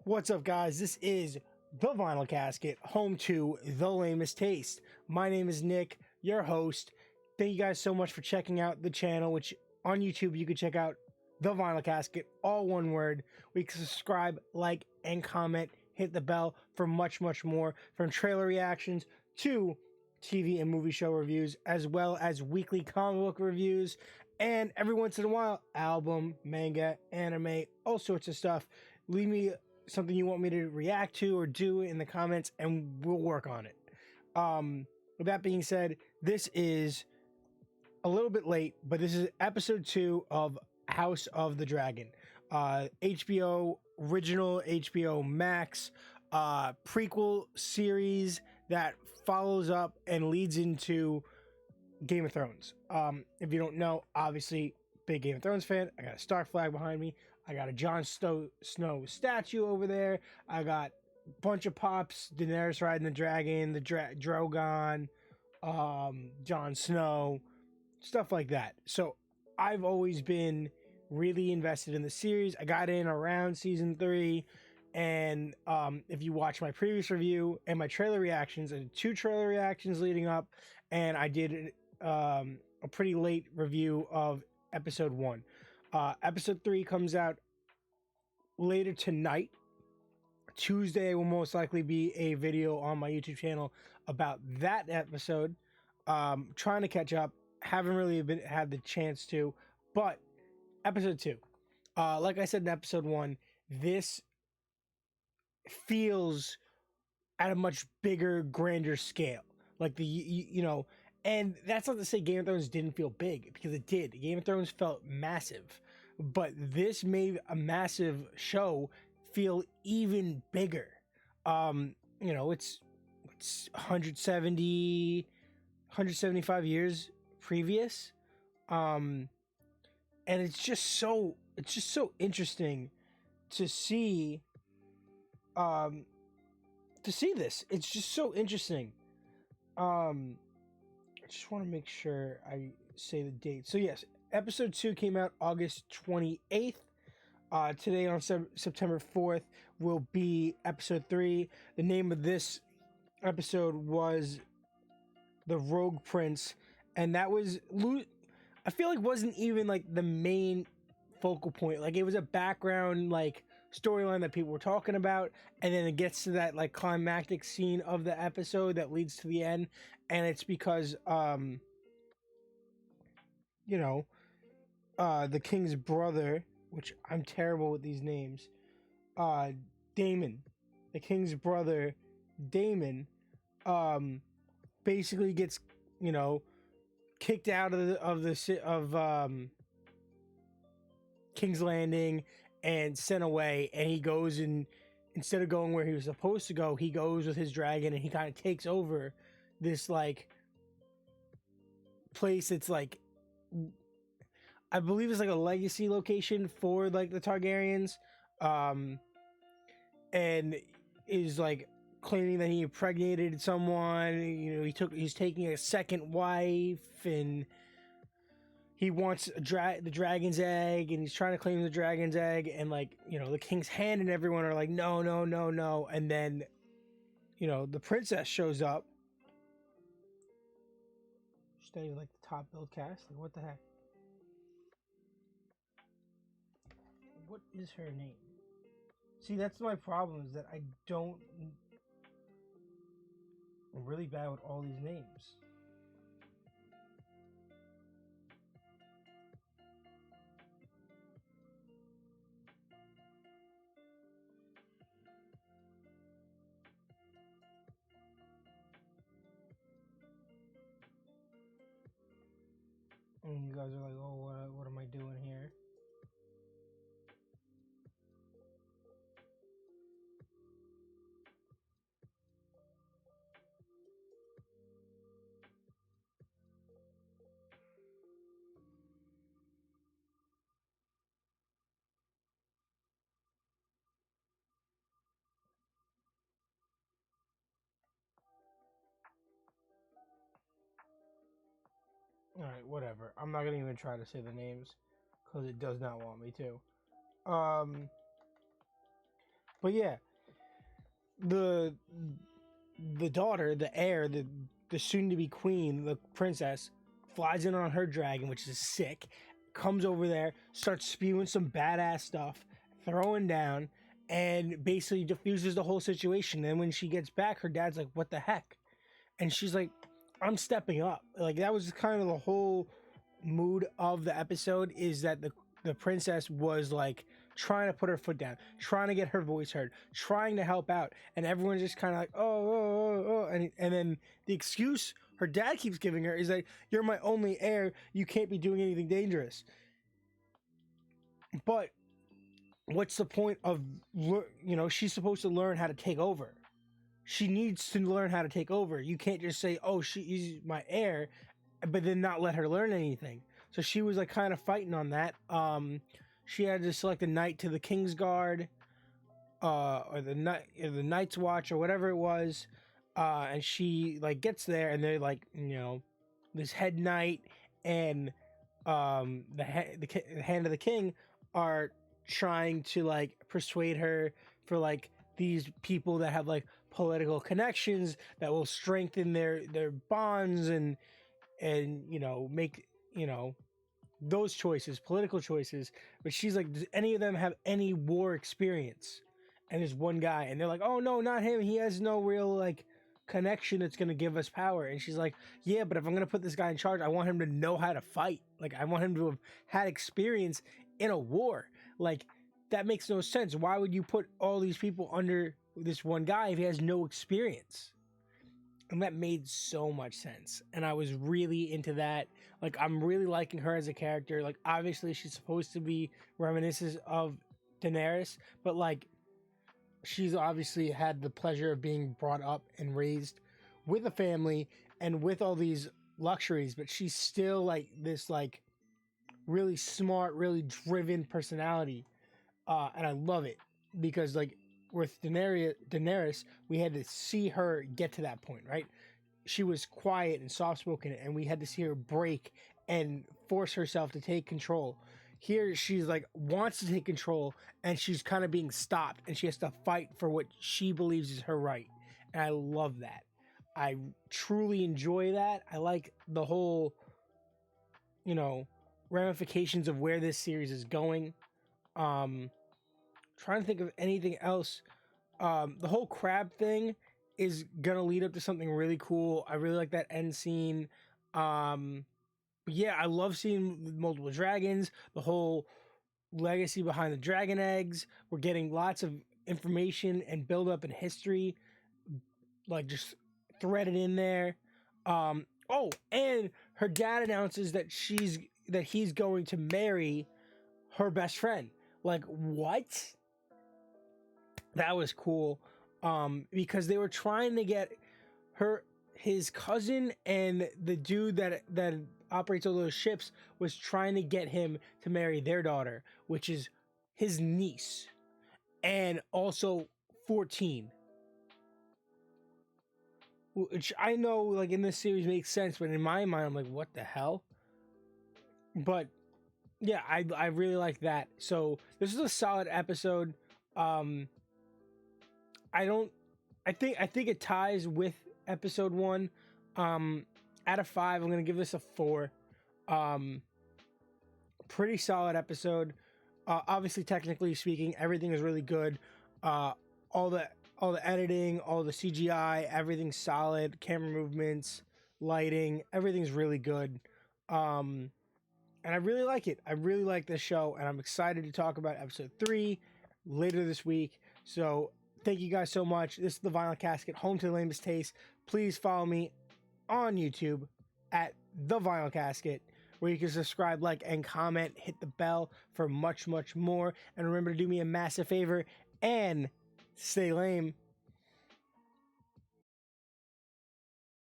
What's up, guys? This is the Vinyl Casket, home to the lamest taste. My name is Nick, your host. Thank you guys so much for checking out the channel, which on YouTube you can check out the Vinyl Casket, all one word. We can subscribe, like, and comment. Hit the bell for much, much more, from trailer reactions to TV and movie show reviews, as well as weekly comic book reviews, and every once in a while, album, manga, anime, all sorts of stuff. Leave me something you want me to react to or do in the comments, and we'll work on it. With that being said, this is a little bit late, but this is episode 2 of House of the Dragon, HBO original HBOmax prequel series that follows up and leads into Game of Thrones. If you don't know, obviously big Game of Thrones fan. I got a Stark flag behind me. I got a Jon Snow statue over there. I got a bunch of pops. Daenerys riding the dragon, the Drogon, Jon Snow, stuff like that. So I've always been really invested in the series. I got in around season 3. And if you watch my previous review and my trailer reactions, I did 2 trailer reactions leading up, and I did a pretty late review of episode 1. Episode 3 comes out later tonight. Tuesday will most likely be a video on my YouTube channel about that episode. Trying to catch up. Haven't really had the chance to, but episode 2. Like I said in episode 1, this feels at a much bigger, grander scale. Like and that's not to say Game of Thrones didn't feel big, because it did. Game of Thrones felt massive, but this made a massive show feel even bigger. It's 175 years previous. And it's just so interesting to see this. It's just so interesting. I just want to make sure I say the date. So yes, episode 2 came out August 28th. Today on September 4th will be episode 3. The name of this episode was The Rogue Prince, and that was, I feel like, wasn't even like the main focal point. Like, it was a background like storyline that people were talking about, and then it gets to that like climactic scene of the episode that leads to the end, and it's because the king's brother, which I'm terrible with these names, Damon, the king's brother, Damon, basically gets kicked out of King's Landing and sent away, and he goes, and instead of going where he was supposed to go, he goes with his dragon, and he kind of takes over this like place. It's like, I believe it's like a legacy location for like the Targaryens, and is like claiming that he impregnated someone. He's taking a second wife, and he wants the dragon's egg, and he's trying to claim the dragon's egg, and the king's hand and everyone are like, no, no, no, no. And then the princess shows up. Stay like the top build cast. Like, what the heck? What is her name? See, that's my problem, is that I'm really bad with all these names. And you guys are like, oh, what am I doing here? Alright, whatever. I'm not gonna even try to say the names, because it does not want me to. But yeah, the the daughter, the heir, the soon to be queen, the princess, flies in on her dragon, which is sick. Comes over there, starts spewing some badass stuff, throwing down, and basically diffuses the whole situation. And when she gets back, her dad's like, "What the heck?" And she's like, "I'm stepping up." Like that was kind of the whole mood of the episode, is that the princess was like trying to put her foot down, trying to get her voice heard, trying to help out, and everyone's just kind of like, oh, and then the excuse her dad keeps giving her is like, "You're my only heir, you can't be doing anything dangerous." But what's the point of, she's supposed to learn how to take over. She needs to learn how to take over. You can't just say, "Oh, she's my heir," but then not let her learn anything. So she was like kind of fighting on that. She had to select a knight to the King's Guard, or the Night's Watch, or whatever it was. And she like gets there, and they're like, this head knight and the hand of the king are trying to like persuade her for like these people that have like political connections that will strengthen their bonds and make those choices, political choices. But she's like, "Does any of them have any war experience?" And there's one guy, and they're like, "Oh no, not him, he has no real like connection that's going to give us power." And she's like, "Yeah, but if I'm going to put this guy in charge, I want him to know how to fight. Like I want him to have had experience in a war. Like that makes no sense. Why would you put all these people under this one guy if he has no experience?" And that made so much sense. And I was really into that. Like, I'm really liking her as a character. Like, obviously, she's supposed to be reminiscent of Daenerys, but like, she's obviously had the pleasure of being brought up and raised with a family and with all these luxuries, but she's still like this, like, really smart, really driven personality. And I love it because, like, with Daenerys, we had to see her get to that point, right? She was quiet and soft spoken, and we had to see her break and force herself to take control. Here, she's like wants to take control, and she's kind of being stopped, and she has to fight for what she believes is her right. And I love that. I truly enjoy that. I like the whole, ramifications of where this series is going. Trying to think of anything else. The whole crab thing is gonna lead up to something really cool. I really like that end scene. Yeah, I love seeing multiple dragons, the whole legacy behind the dragon eggs. We're getting lots of information and build up in history, like just threaded in there. Oh, and her dad announces that he's going to marry her best friend. Like, what? That was cool. Because they were trying to get his cousin, and the dude that operates all those ships was trying to get him to marry their daughter, which is his niece, and also 14. Which I know, like, in this series makes sense, but in my mind, I'm like, what the hell? But yeah, I really like that. So this is a solid episode. I think it ties with episode 1. Out of 5, I'm gonna give this a 4. Pretty solid episode. Obviously, technically speaking, everything is really good. All the editing, all the CGI, everything's solid. Camera movements, lighting, everything's really good. And I really like it. I really like this show, and I'm excited to talk about episode 3 later this week. So thank you guys so much. This is the Vinyl Casket, home to the lamest taste. Please follow me on YouTube at the Vinyl Casket, where you can subscribe, like, and comment. Hit the bell for much, much more. And remember to do me a massive favor and stay lame.